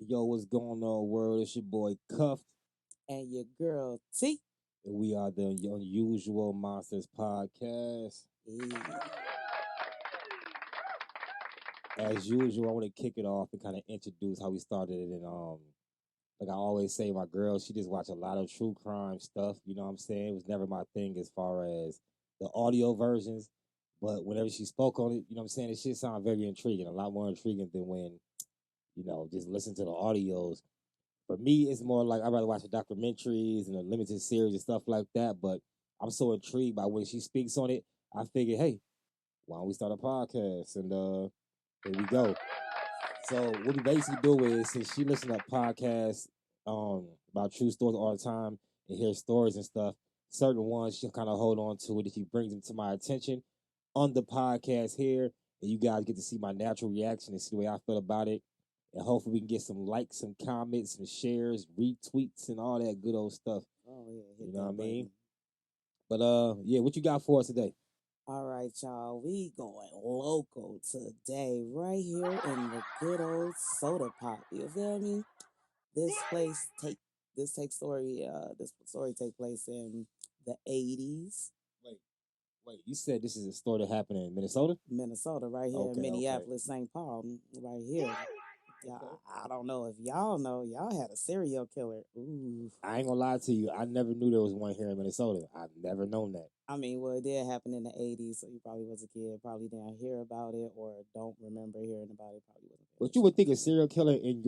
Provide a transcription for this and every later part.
Yo, what's going on, world? It's your boy Cuff, And your girl T. and we are the Unusual Monsters Podcast. As usual, I want to kick it off and kind of introduce how we started it. And like I always say, my girl, she just watch a lot of true crime stuff. You know what I'm saying? It was never my thing as far as the audio versions, but whenever she spoke on it, you know what I'm saying? It shit sounded very intriguing, a lot more intriguing than when just listen to the audios. For me, it's more like I'd rather watch the documentaries and the limited series and stuff like that. But I'm so intrigued by when she speaks on it. I figured, hey, why don't we start a podcast? And here we go. So what we basically do is, since she listens to podcasts about true stories all the time and hear stories and stuff, certain ones she'll kind of hold on to it if she brings them to my attention on the podcast here, and you guys get to see my natural reaction and see the way I feel about it. And hopefully we can get some likes, some comments, and shares, retweets, and all that good old stuff. Oh yeah, hit You that know what I mean? button. But yeah, what you got for us today? All right, y'all. We going local today, right here in the good old soda pop. You feel me? This place take this take story. This story take place in the 80s. Wait, you said this is a story that happened in Minnesota? Minnesota, right here Okay, in Minneapolis, St. Paul, right here. Yeah, I don't know if y'all know. Y'all had a serial killer. Ooh. I ain't gonna lie to you. I never knew there was one here in Minnesota. I've never known that. I mean, well, it did happen in the 80s, so you probably was a kid, probably didn't hear about it or don't remember hearing about it, probably wasn't paying But you would think a attention. serial killer in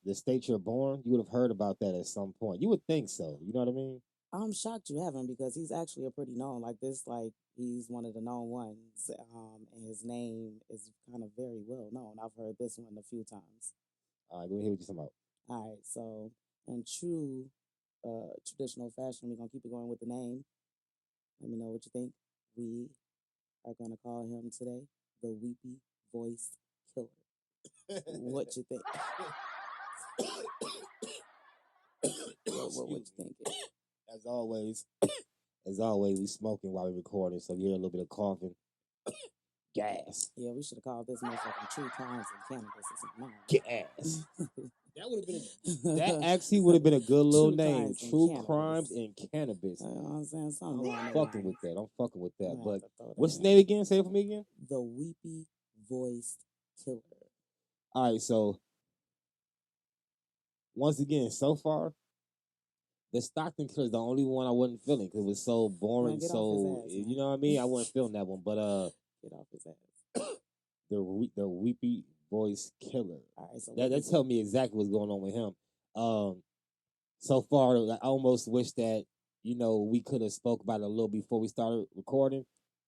the state you're born, you would have heard about that at some point. You would think so. You know what I mean? I'm shocked you haven't because he's actually a pretty known, like this, like he's one of the known ones, and his name is kind of very well known. I've heard this one a few times. All right, go ahead. What you talking about? All right, so in true traditional fashion, we're gonna keep it going with the name. Let me know what you think. We are gonna call him today the Weepy Voiced Killer. What you think? what you thinking? As always, we smoking while we recording, so you hear a little bit of coughing. Gas. Yeah, we should have called this motherfucking True Crimes and Cannabis or something. Gas. That would have been that actually would have been a good little True name. Crimes and True Cannabis. Crimes and Cannabis. You know what I'm saying? Something along I'm those fucking with lines. that. I'm fucking with that. I'm gonna But have to throw that what's his in. name again? Say it for me again. The Weepy Voiced Killer. All right, so once again, so far, the Stockton Killer is the only one I wasn't feeling because it was so boring. Man, get off So his ass, you know what I mean? I wasn't feeling that one. But Get off his ass. the Weepy Voiced Killer. All right, so That tell me exactly what's going on with him. So far, I almost wish that we could have spoke about it a little before we started recording.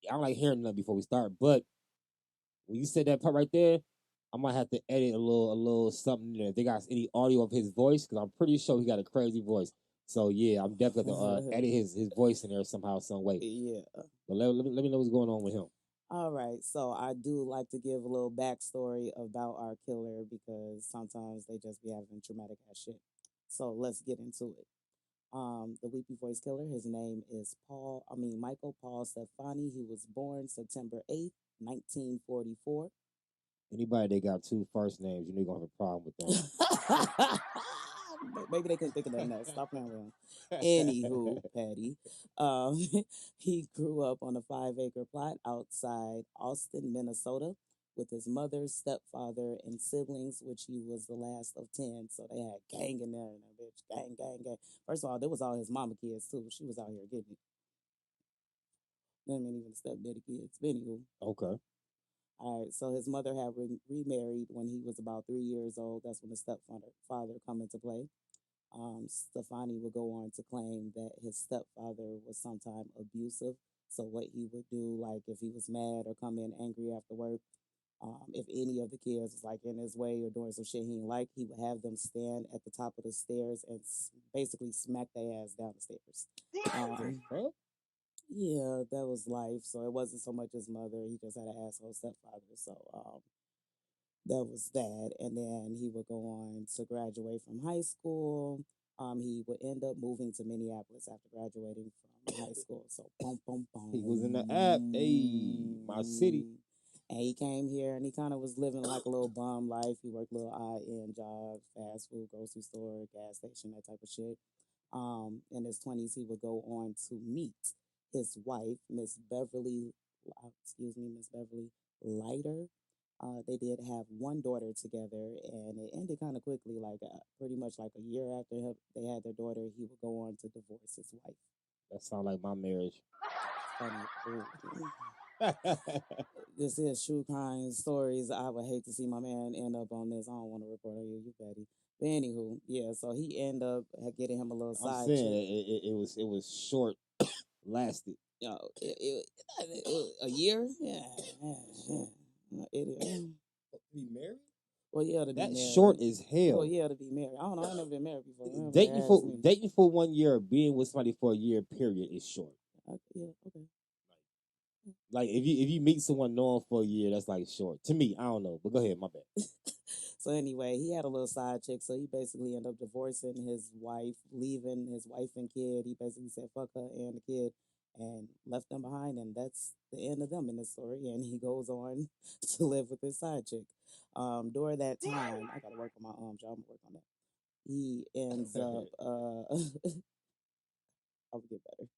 I don't like hearing nothing before we start, but when you said that part right there, I might have to edit a little something there. If they got any audio of his voice, because I'm pretty sure he got a crazy voice. So yeah, I'm definitely gonna edit his voice in there somehow, some way. Yeah. But let me know what's going on with him. All right, so I do like to give a little backstory about our killer because sometimes they just be having traumatic ass shit. So let's get into it. The Weepy Voice Killer, his name is Michael Paul Stefani. He was born September 8th, 1944. Anybody that got two first names, you're gonna have a problem with them. Maybe they couldn't think of nothing else. Stop playing with him. Anywho, Patty, he grew up on a 5-acre plot outside Austin, Minnesota, with his mother, stepfather, and siblings, which he was the last of 10. So they had gang in there, and that bitch, gang, gang, gang. First of all, there was all his mama kids too. She was out here getting it. That mean even the stepdaddy kids. But anywho. Okay. All right, so his mother had remarried when he was about 3 years old. That's when the stepfather come into play. Stefani would go on to claim that his stepfather was sometimes abusive. So what he would do, like if he was mad or come in angry after work, if any of the kids was like in his way or doing some shit he didn't like, he would have them stand at the top of the stairs and basically smack their ass down the stairs. Yeah, that was life. So it wasn't so much his mother. He just had an asshole stepfather. So that was that. And then he would go on to graduate from high school. He would end up moving to Minneapolis after graduating from high school. So boom, boom, boom. He was in the app. Hey, my city. And he came here and he kind of was living like a little bum life. He worked little odd end jobs, fast food, grocery store, gas station, that type of shit. In his 20s, he would go on to meet his wife, Miss Beverly Lighter. They did have one daughter together, and it ended kind of quickly. Like pretty much like a year after they had their daughter, he would go on to divorce his wife. That sounds like my marriage. Funny. This is true crime stories. I would hate to see my man end up on this. I don't want to report on you, you petty. But anywho, yeah. So he ended up getting him a little I'm side saying chick. it was short lasted. You know, a year. Yeah, yeah, yeah. Be married? Well, yeah, to be That's married. short as Well, hell. yeah, to be married. I don't know. I've never been married before. Nobody asked me. Dating for 1 year, being with somebody for a year period is short. Yeah, okay. Like if you meet someone knowing for a year, that's like short to me. I don't know, but go ahead, my bad. So anyway, he had a little side chick. So he basically ended up divorcing his wife, leaving his wife and kid. He basically said fuck her and the kid, and left them behind. And that's the end of them in the story. And he goes on to live with his side chick. During that time, I gotta work on my arm, y'all. I'm gonna work on that. He ends up. I'll get better.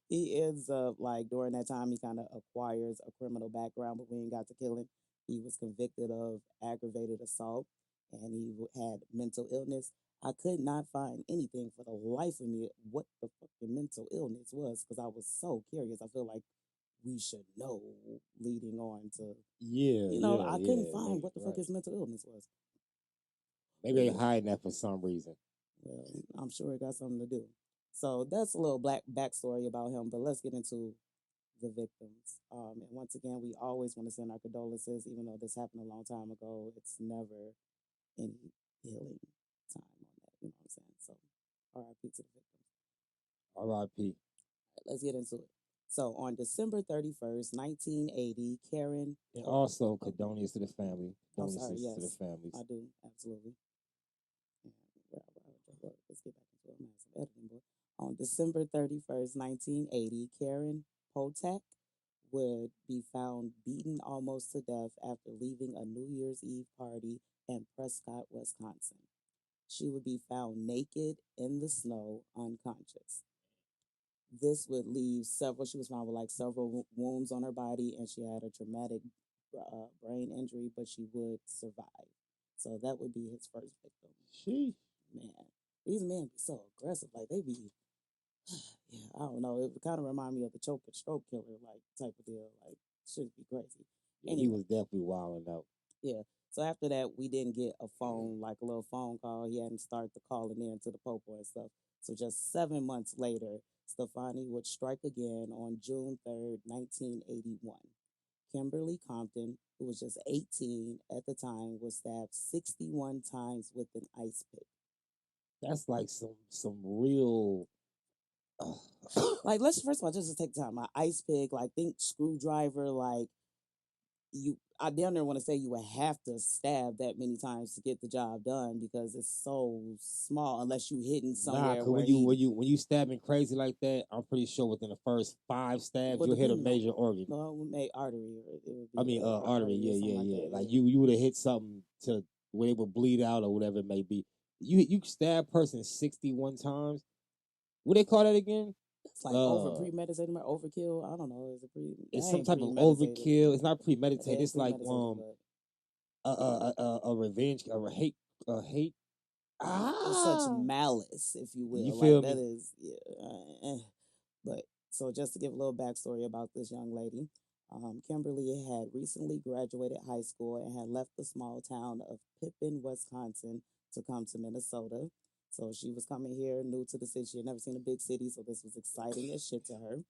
He ends up like during that time he kind of acquires a criminal background, but we ain't got to killing. He was convicted of aggravated assault, and he had mental illness. I could not find anything for the life of me what the fucking mental illness was because I was so curious. I feel like we should know leading on to I couldn't find what the fuck his mental illness was. Maybe they hiding that for some reason. Well, I'm sure it got something to do. So that's a little black backstory about him. But let's get into the victims. And once again, we always want to send our condolences, even though this happened a long time ago. It's never any healing time on that. You know what I'm saying? So, R.I.P. to the victims. R.I.P. Let's get into it. So, on December 31st, 1980, Karen. And also, condolences to the family. Condolences to the families. I do, absolutely. Let's get back into a massive editing book. On December 31st, 1980, Karen Potak would be found beaten almost to death after leaving a New Year's Eve party in Prescott, Wisconsin. She would be found naked in the snow, unconscious. This would leave she was found with like several wounds on her body, and she had a traumatic brain injury, but she would survive. So that would be his first victim. Man, these men be so aggressive. Like they be, yeah, I don't know. It kind of remind me of the choke and stroke killer like type of deal. Like should be crazy. Yeah, anyway. He was definitely wilding out. Yeah. So after that, we didn't get a phone, like a little phone call. He hadn't started calling in to the popo and stuff. So just 7 months later, Stefani would strike again on June 3rd, 1981. Kimberly Compton, who was just 18 at the time, was stabbed 61 times with an ice pick. That's like some real. Like let's first of all just take time. My ice pick, like think screwdriver, like I damn near want to say you would have to stab that many times to get the job done because it's so small unless you hitting somewhere. Nah, when you stabbing crazy like that, I'm pretty sure within the first 5 stabs you'll hit a major organ. No, it would make artery. Artery. Yeah. Like you would have hit something to where it would bleed out or whatever it may be. You stab person 61 times. What they call that again? It's like over premeditated, overkill. I don't know. It's some type of overkill. It's not premeditated. It's like a revenge, a hate. Such malice, if you will. You feel me? That is, yeah. But so just to give a little backstory about this young lady, Kimberly had recently graduated high school and had left the small town of Pippin, Wisconsin, to come to Minnesota. So she was coming here, new to the city. She had never seen a big city, so this was exciting as shit to her.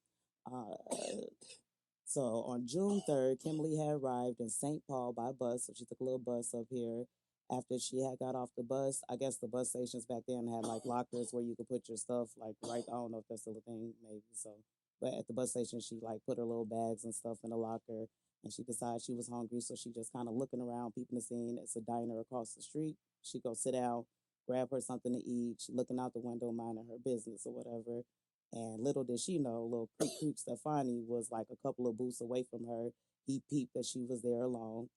So on June 3rd, Kimberly had arrived in St. Paul by bus. So she took a little bus up here. After she had got off the bus, I guess the bus stations back then had like lockers where you could put your stuff, like right. I don't know if that's still a thing, maybe so. But at the bus station, she like put her little bags and stuff in the locker, and she decided she was hungry, so she just kind of looking around, peeping the scene. It's a diner across the street. She go sit down, grab her something to eat. She looking out the window, minding her business or whatever. And little did she know, little creep Stefani was like a couple of booths away from her. He peeped that she was there alone.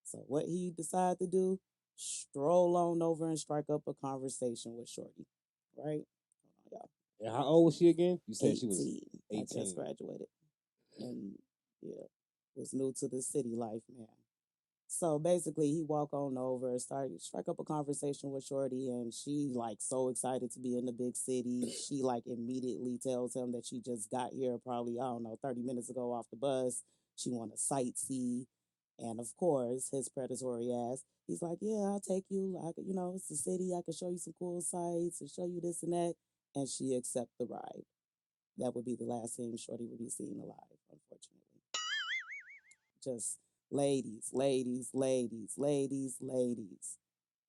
So what he decided to do, stroll on over and strike up a conversation with Shorty. Right? Hold on, And how old was she again? You y'all. said she was 18. I just 18. graduated. And yeah, was new to the city life, man. So basically, he walk on over, start strike up a conversation with Shorty, and she like so excited to be in the big city. She like immediately tells him that she just got here, probably I don't know, 30 minutes ago off the bus. She want to sightsee, and of course, his predatory ass. He's like, "Yeah, I'll take you. It's the city. I can show you some cool sights and show you this and that." And she accept the ride. That would be the last thing Shorty would be seen alive, unfortunately. Just ladies, ladies, ladies, ladies, ladies.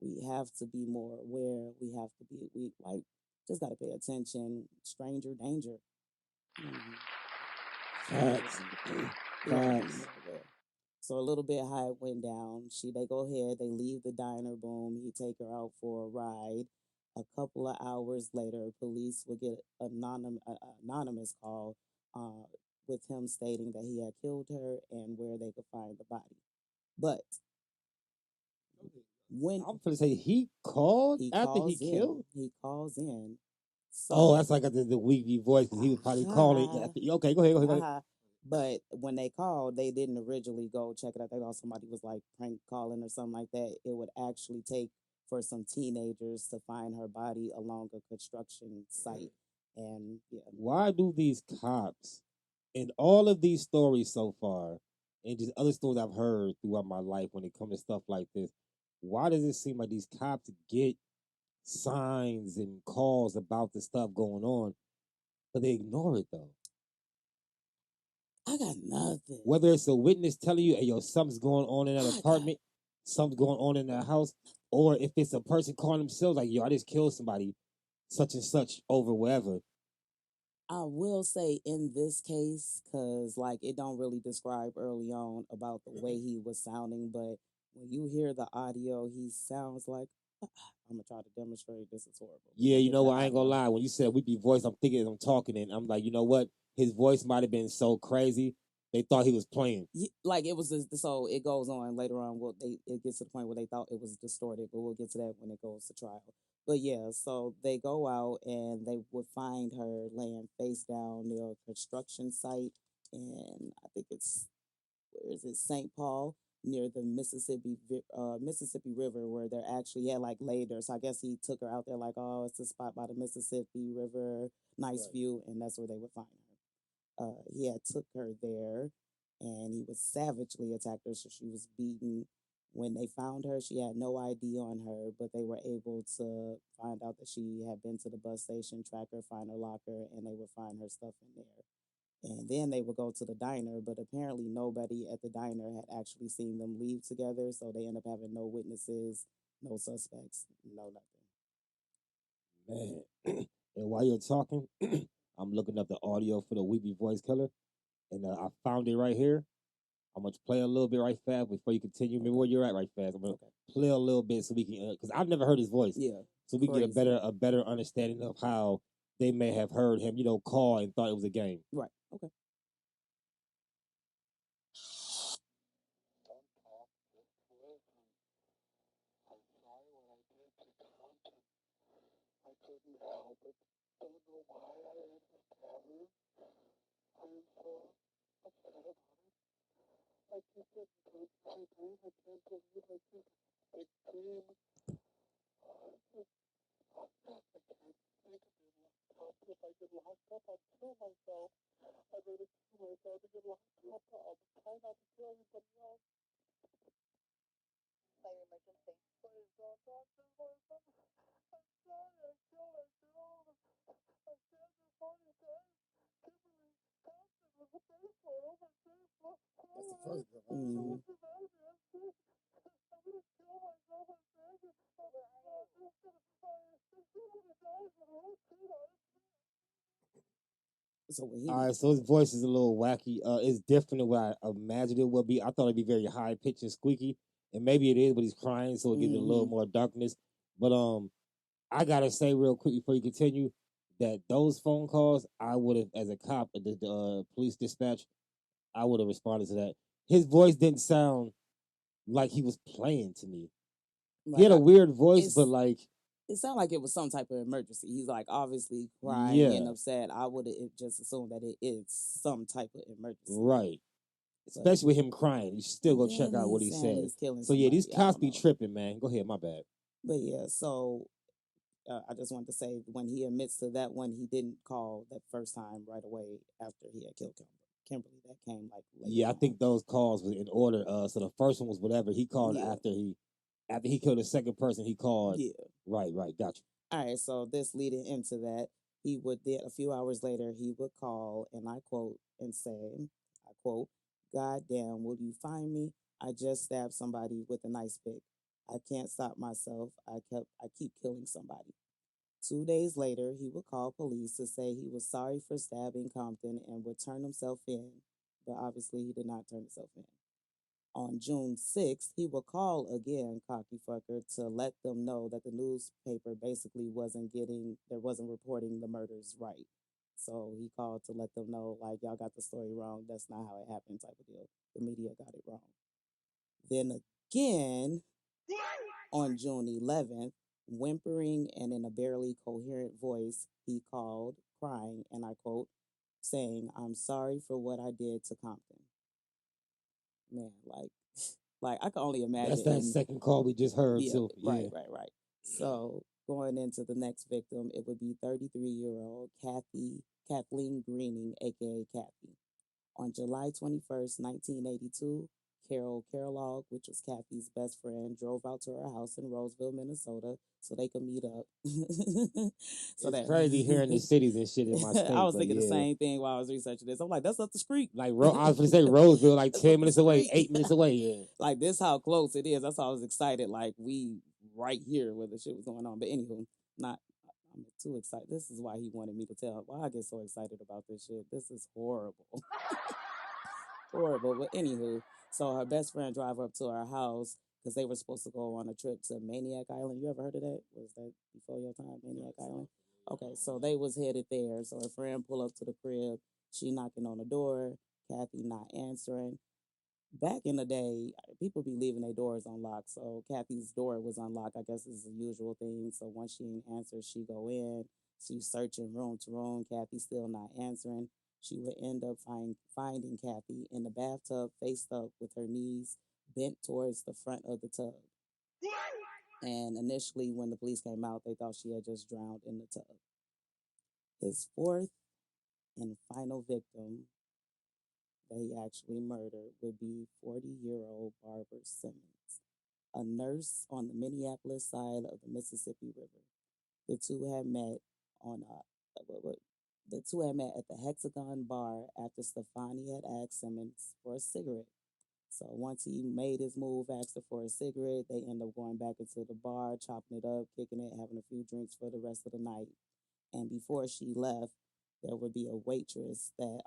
We have to be more aware. We have to be, we like, just got to pay attention. Stranger danger. Mm-hmm. Facts. We got to be Facts. more aware. So a little bit how it went down. They go ahead, they leave the diner, boom. He take her out for a ride. A couple of hours later, police will get anonymous call uh, with him stating that he had killed her and where they could find the body. But when I'm gonna say he called he after he calls in, killed. he calls in. Oh, So, that's like the Weepy voice because he was probably calling. aha, Okay, go ahead, go ahead, go ahead. aha. But when they called, they didn't originally go check it out. They thought somebody was like prank calling or something like that. It would actually take for some teenagers to find her body along a construction site. And yeah, Why do these cops, in all of these stories so far, and just other stories I've heard throughout my life when it comes to stuff like this, why does it seem like these cops get signs and calls about the stuff going on, but they ignore it though? I got nothing. Whether it's a witness telling you, hey, yo, something's going on in that I got apartment, something's going on in that house, or if it's a person calling themselves like, yo, I just killed somebody, such and such over wherever. I will say in this case, because like it don't really describe early on about the way he was sounding, but when you hear the audio, he sounds like I'm gonna try to demonstrate. This is horrible. Yeah, you Get know that what? I ain't gonna audio. lie. When you said Weepy voice, I'm thinking I'm talking, and I'm like, you know what? His voice might have been so crazy they thought he was playing. Like it was so it goes on later on. Well, it gets to the point where they thought it was distorted, but we'll get to that when it goes to trial. But yeah, so they go out and they would find her laying face down near a construction site, and I think it's where is it, St. Paul, near the Mississippi River, where they're actually had like laid her. So I guess he took her out there like, oh, it's a spot by the Mississippi River, nice Right. view, and that's where they would find her. He had took her there, and he was savagely attacked her, so she was beaten. When they found her, she had no ID on her, but they were able to find out that she had been to the bus station, track her, find her locker, and they would find her stuff in there. And then they would go to the diner, but apparently nobody at the diner had actually seen them leave together, so they end up having no witnesses, no suspects, no nothing. Man. And while you're talking, I'm looking up the audio for the Weepy Voice Killer, and I found it right here. I'm gonna play a little bit right fast before you continue. Remember where you're at right fast. I'm gonna play a little bit so we can, because I've never heard his voice. Yeah, so we can get crazy. a better understanding of how they may have heard him, call and thought it was a game. Right. Okay. That's the first one. Mm-hmm. So when All he, right, so his voice is a little wacky. It's different than what I imagined it would be. I thought it'd be very high pitched and squeaky, and maybe it is, but he's crying, so it gives it a little mm-hmm. more darkness. But I gotta say real quick before you continue that those phone calls, I would have, as a cop at the police dispatch, I would have responded to that. his voice didn't sound like he was playing to me. He Like had a weird voice, but it's like it sounded like it was some type of emergency. He's like obviously crying and yeah, upset. I would have just assumed that it is some type of emergency. right. But Especially with him crying, you should still go check then out what he's he saying said. he's killing So yeah, somebody. these I cops don't be know. tripping, man. Go ahead, my bad. But yeah, so I just wanted to say when he admits to that one, he didn't call that first time right away after he had killed Kimberly. That came like later Yeah, I on. think those calls were in order. So the first one was whatever he called Yeah. after he killed the second person. He called. Yeah. Right, gotcha. All right. So this leading into that, he would then a few hours later he would call and I quote and say, I quote, "God damn, will you find me? I just stabbed somebody with a nice pick. I can't stop myself. I keep killing somebody." 2 days later, he would call police to say he was sorry for stabbing Compton and would turn himself in, but obviously he did not turn himself in. On June 6th, he would call again, cocky fucker, to let them know that the newspaper basically wasn't reporting the murders right. So he called to let them know, like, y'all got the story wrong. That's not how it happened, type of deal. The media got it wrong. Then again, on June 11th, whimpering and in a barely coherent voice, he called, crying, and I quote, saying, "I'm sorry for what I did to Compton." Man, like I can only That's imagine. that second call we just heard Yeah, too. Yeah, right. So going into the next victim, it would be 33-year-old Kathleen Greening, aka Kathy. On July 21st, 1982, Carol Kellogg, which was Kathy's best friend, drove out to her house in Roseville, Minnesota, so they could meet up. So it's that crazy hearing the cities and shit in my I state, was but thinking the yeah, same thing while I was researching this. I'm like, that's up the street. like I was gonna say Roseville, like That's up 10 the minutes away, street. 8 minutes away. Yeah, Like this, how close it is. That's why I was excited. Like we right here where the shit was going on. But anywho, not. I'm too excited. This is why he wanted me to tell. Why I get so excited about this shit. This is horrible. Horrible. But anywho, so her best friend drive up to her house because they were supposed to go on a trip to Maniac Island. You ever heard of that? Was that before your time, Maniac Island? Okay, so they was headed there. So her friend pull up to the crib. She knocking on the door. Kathy not answering. Back in the day, people be leaving their doors unlocked. So Kathy's door was unlocked. I guess it's a usual thing. So once she ain't answer, she go in. She's searching room to room. Kathy still not answering. She would end up finding Kathy in the bathtub, faced up with her knees bent towards the front of the tub. And initially, when the police came out, they thought she had just drowned in the tub. His fourth and final victim that he actually murdered would be 40-year-old Barbara Simmons, a nurse on the Minneapolis side of the Mississippi River. The two had met on the two had met at the Hexagon Bar after Stefani had asked Simmons for a cigarette. So once he made his move, asked her for a cigarette, they end up going back into the bar, chopping it up, kicking it, having a few drinks for the rest of the night. And before she left, there would be a waitress that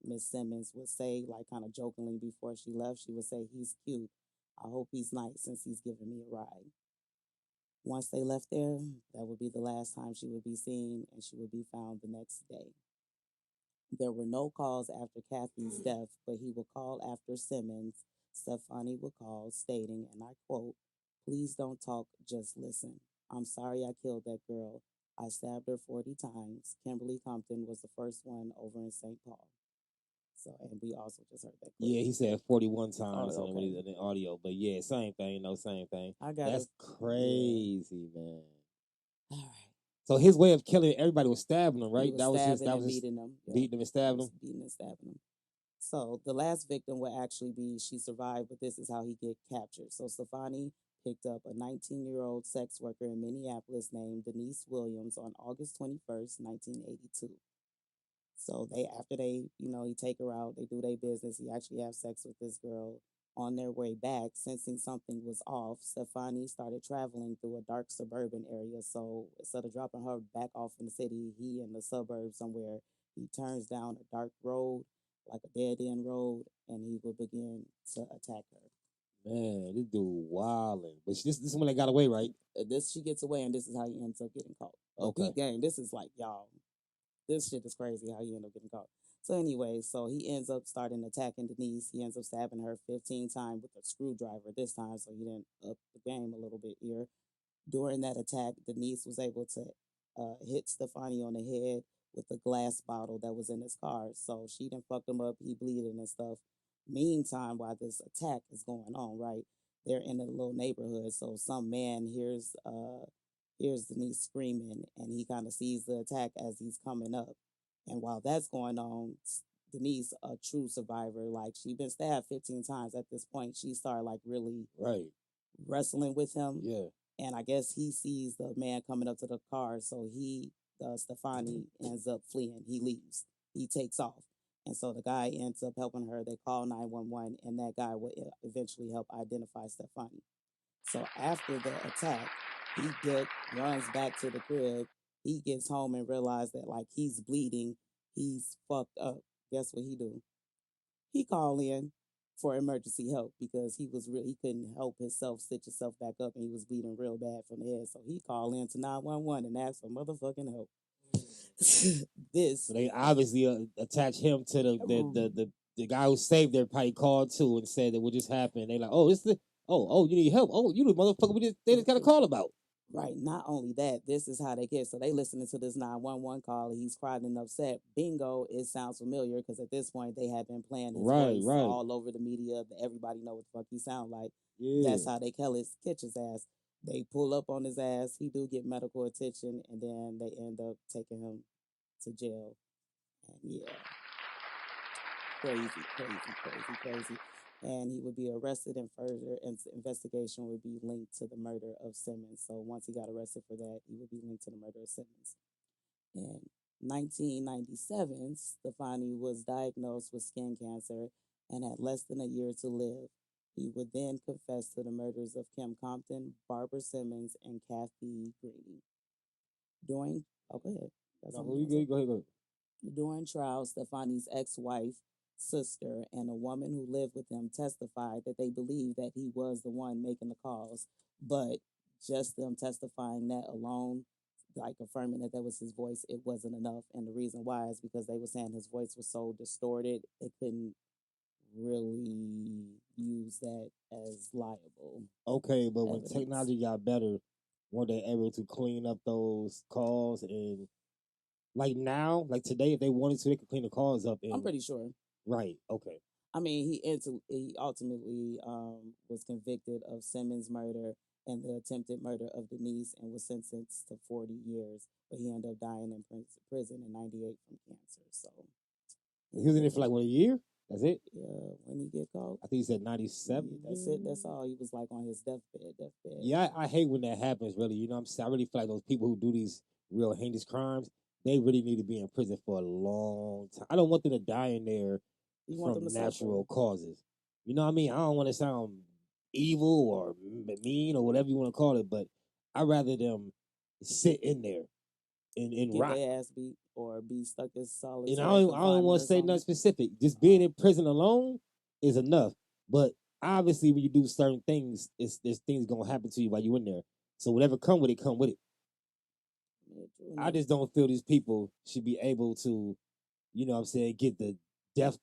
Miss Simmons would say, like kind of jokingly before she left, she would say, "He's cute. I hope he's nice since he's giving me a ride." Once they left there, that would be the last time she would be seen, and she would be found the next day. There were no calls after Kathy's death, but he would call after Simmons. Stefani would call, stating, and I quote, "Please don't talk, just listen. I'm sorry I killed that girl. I stabbed her 40 times. Kimberly Compton was the first one over in St. Paul." So, and we also just heard that clip. yeah. He said 41 Oh, times on okay. the audio, but yeah, same thing, same thing. I got That's it. crazy, man. All right. So his way of killing everybody was stabbing him, He right? was stabbing That and was just beating them. Yep. beating him and He stabbing was him. beating and stabbing them. So the last victim would actually be she survived, but this is how he get captured. So Stefani picked up a 19-year-old sex worker in Minneapolis named Denise Williams on August 21st, 1982. So he take her out, they do their business. He actually have sex with this girl. On their way back, sensing something was off, Stefani started traveling through a dark suburban area. So instead of dropping her back off in the city, he in the suburbs somewhere, he turns down a dark road, like a dead end road, and he will begin to attack her. Man, this dude wilding. But this one that got away, right? This she gets away, and this is how he ends up getting caught. But Okay. Pete Gang, this is like y'all. This shit is crazy how he ended up getting caught. So anyway, so he ends up starting attacking Denise. He ends up stabbing her 15 times with a screwdriver this time, so he didn't up the game a little bit here. During that attack, Denise was able to hit Stefani on the head with a glass bottle that was in his car. So she done fucked him up. He bleeding and stuff. Meantime, while this attack is going on, right, they're in a little neighborhood. So some man hears Denise screaming, and he kind of sees the attack as he's coming up. And while that's going on, Denise, a true survivor, like she been stabbed 15 times at this point. She started like really Right. wrestling with him, Yeah. and I guess he sees the man coming up to the car, so Stefani ends up fleeing. He leaves. He takes off. And so the guy ends up helping her. They call 911, and that guy will eventually help identify Stefani. So after the attack, runs back to the crib. He gets home and realizes that like he's bleeding. He's fucked up. Guess what he do? He called in for emergency help because he couldn't help himself stitch himself back up, and he was bleeding real bad from the head. So he called in to 911 and asked for motherfucking help. So they obviously attach him to the guy who saved their probably called too and said that what just happened. They like, oh, it's the you need help. Oh, you the motherfucker they just got a call about. Right. Not only that, this is how they get. So they listening to this 911 call. He's crying and upset. Bingo, it sounds familiar because at this point they have been playing his voice all over the media. Everybody know what the fuck he sound like. Yeah. That's how they catch his ass. They pull up on his ass. He do get medical attention, and then they end up taking him to jail. And yeah, crazy. And he would be arrested, and further investigation would be linked to the murder of Simmons. So once he got arrested for that, he would be linked to the murder of Simmons. In 1997, Stefani was diagnosed with skin cancer and had less than a year to live. He would then confess to the murders of Kim Compton, Barbara Simmons, and Kathy Green. Go ahead. Go ahead. During trial, Stefani's ex-wife, sister, and a woman who lived with him testified that they believed that he was the one making the calls, but just them testifying that alone, like affirming that was his voice, it wasn't enough. And the reason why is because they were saying his voice was so distorted, they couldn't really use that as liable. Okay, but when technology got better, were they able to clean up those calls? And like now, like today, if they wanted to, they could clean the calls up. I'm pretty sure. Right. Okay. I mean, he ultimately was convicted of Simmons' murder and the attempted murder of Denise, and was sentenced to 40 years. But he ended up dying in prison in '98 from cancer. So he was in it for like a year. That's it. Yeah, when he get caught. I think he said 97. Yeah, that's it. That's all. He was like on his deathbed. Yeah, I hate when that happens. Really, you know what I'm saying? I really feel like those people who do these real heinous crimes, they really need to be in prison for a long time. I don't want them to die in there from natural causes. You know what I mean? I don't want to sound evil or mean or whatever you want to call it, but I'd rather them sit in there and rot. Get their ass beat or be stuck in solid. And I don't want to say nothing specific. Just being in prison alone is enough. But obviously, when you do certain things, there's things gonna happen to you while you're in there. So whatever come with it, come with it. I just don't feel these people should be able to, you know what I'm saying, get the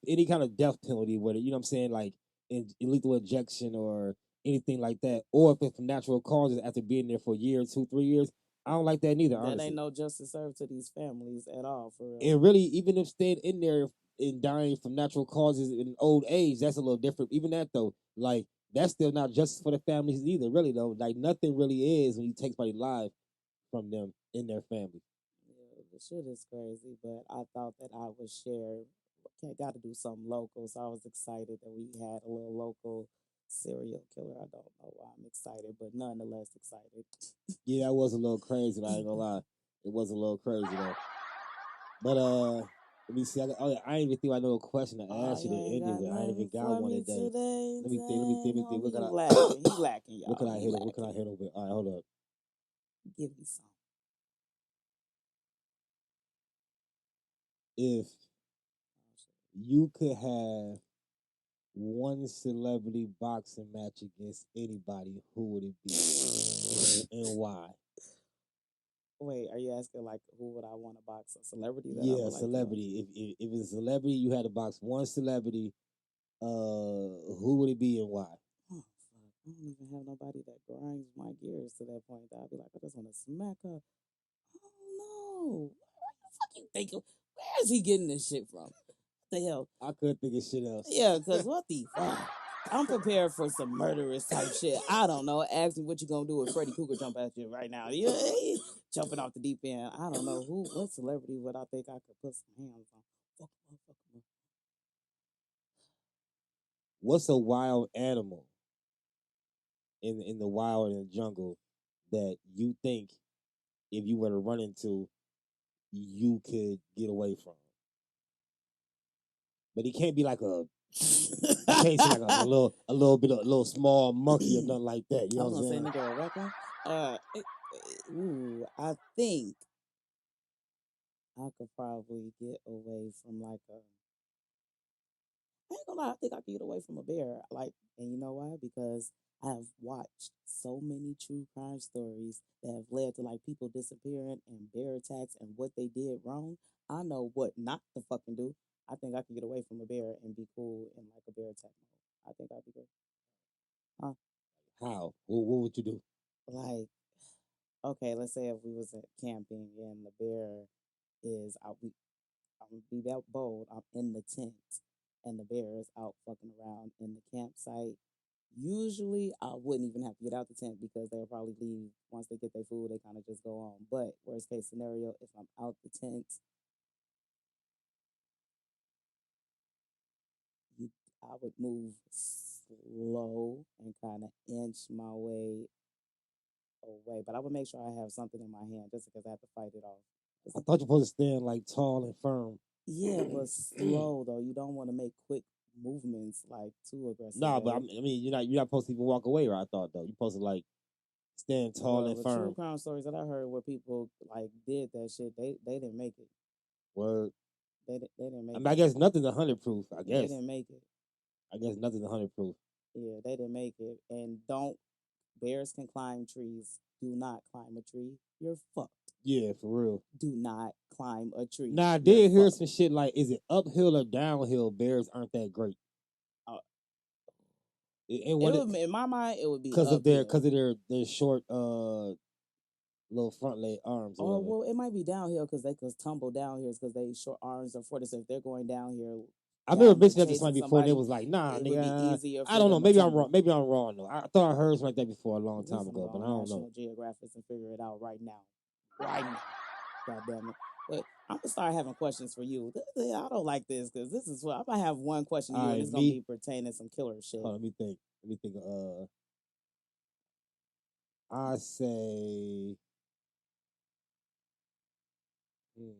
any kind of death penalty with it. You know what I'm saying, like in lethal injection or anything like that, or if it's from natural causes after being there for a year, 2, 3 years. I don't like that neither. That honestly ain't no justice served to these families at all, for real. And really, even if staying in there and dying from natural causes in old age, that's a little different. Even that though, like that's still not justice for the families either. Really though, like nothing really is when you take somebody's life from them in their family. Yeah, the shit is crazy, but I thought that I would share. Got to do something local, so I was excited that we had a little local serial killer. I don't know why I'm excited, but nonetheless excited. Yeah, that was a little crazy. I ain't gonna lie, it was a little crazy though. But let me see. I ain't even think I know a question to ask you to end it with. I ain't even got one today. Let me think. What can I? He lacking, y'all. What can I hit? What can I hit with? All right, hold up. Give me some. If you could have one celebrity boxing match against anybody, who would it be and why? Wait, are you asking like who would I want to box? A celebrity that I Yeah, would like to box? celebrity. If it's a celebrity, you had to box one celebrity. Who would it be and why? Oh fuck! I don't even have nobody that grinds my gears to that point. That I'd be like, I just want to smack her. Oh no! What the fuck you think? Where is he getting this shit from? What the hell? I couldn't think of shit else. Yeah, because what the fuck? I'm prepared for some murderous type shit. I don't know. Ask me what you gonna do if Freddy Cougar jump at you right now. Yeah, jumping off the deep end. I don't know what celebrity would I think I could put some hands on. Fuck 'em up, fuck 'em up. What's a wild animal in the wild in the jungle that you think if you were to run into, you could get away from? But he can't be like a you can't say like a little bit of a little small monkey or nothing like that. You I know was what I'm gonna say saying? nigga a raccoon. I think I could probably get away from like a. I ain't gonna lie, I think I could get away from a bear. Like, and you know why? Because I have watched so many true crime stories that have led to like people disappearing and bear attacks and what they did wrong. I know what not to fucking do. I think I could get away from a bear and be cool in like a bear attack mode. I think I'd be good. Huh? How? What would you do? Like, okay, let's say if we was at camping and the bear is out, I'm gonna be that bold. I'm in the tent and the bear is out fucking around in the campsite. Usually, I wouldn't even have to get out the tent because they'll probably leave once they get their food. They kind of just go on. But worst case scenario, if I'm out the tent, you, I would move slow and kind of inch my way away. But I would make sure I have something in my hand just because I have to fight it off. I thought you were supposed to stand like tall and firm. Yeah, but slow though. You don't want to make quick movements like too aggressive. Nah, but I mean, you're not supposed to even walk away. Right? I thought though, you're supposed to like stand tall Well, and the true firm. crime stories that I heard where people like did that shit, they didn't make it. Word. They didn't I make mean, I it. guess nothing's 100 proof. I They guess. didn't make it. I guess nothing's 100 proof. Yeah, they didn't make it. And don't bears can climb trees. Do not climb a tree. You're fucked. Yeah, for real. Do not climb a tree. Now I You're did hear fucked. some shit like, is it uphill or downhill? Bears aren't that great. Uh, And what in my mind, it would be because of uphill. their short little front leg arms or Oh whatever. well, it might be downhill because they could tumble down here because they short arms are for this. If they're going down here, I remember down mentioning that to chasing somebody before, and it somebody, was like, nah, it would be nigga. easier I for don't know. them to Maybe I'm wrong. tumble. Maybe I'm wrong though. I thought I heard something like that before a long We time finna ago, go but I on don't know. National Geographic and figure it out right now. Right now. God damn it. But I'm gonna start having questions for you. I don't like this because this is what I'm gonna have one question to All you, and right, it's gonna me. be pertaining to some killer shit. Hold on, let me think. Let me think. I say. Hmm,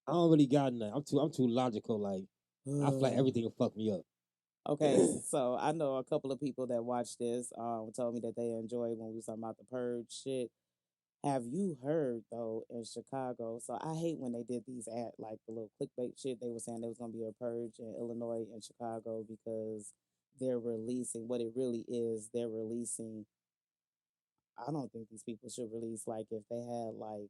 I don't really got nothing. I'm too logical. Like I feel like everything will fuck me up. Okay, so I know a couple of people that watched this told me that they enjoyed when we was talking about the purge shit. Have you heard though in Chicago? So I hate when they did these ad like the little clickbait shit. They were saying there was gonna be a purge in Illinois and Chicago because they're releasing what it really is. They're releasing. I don't think these people should release like if they had like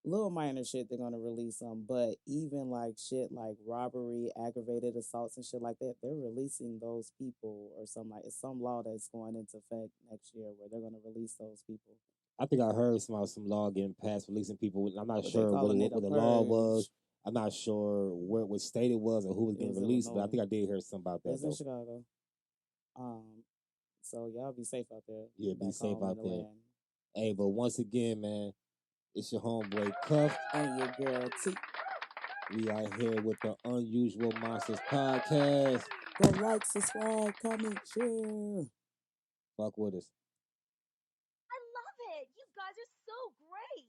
little minor shit they're gonna release them, but even like shit like robbery, aggravated assaults and shit like that, they're releasing those people or some like it's some law that's going into effect next year where they're gonna release those people. I think I heard some law getting passed releasing people. I'm not But they sure calling it a what the law was. purge. I'm not sure what state it was or who was It getting was released, but I Illinois. think I did hear something about that It's in though. Chicago. So y'all be safe out there. Yeah, be Back safe home in out the there. land. Hey, but once again, man, it's your homeboy Cuff. And your girl T. We are here with the Unusual Monsters podcast. Go like, subscribe, comment, share. Fuck with us. I love it. You guys are so great.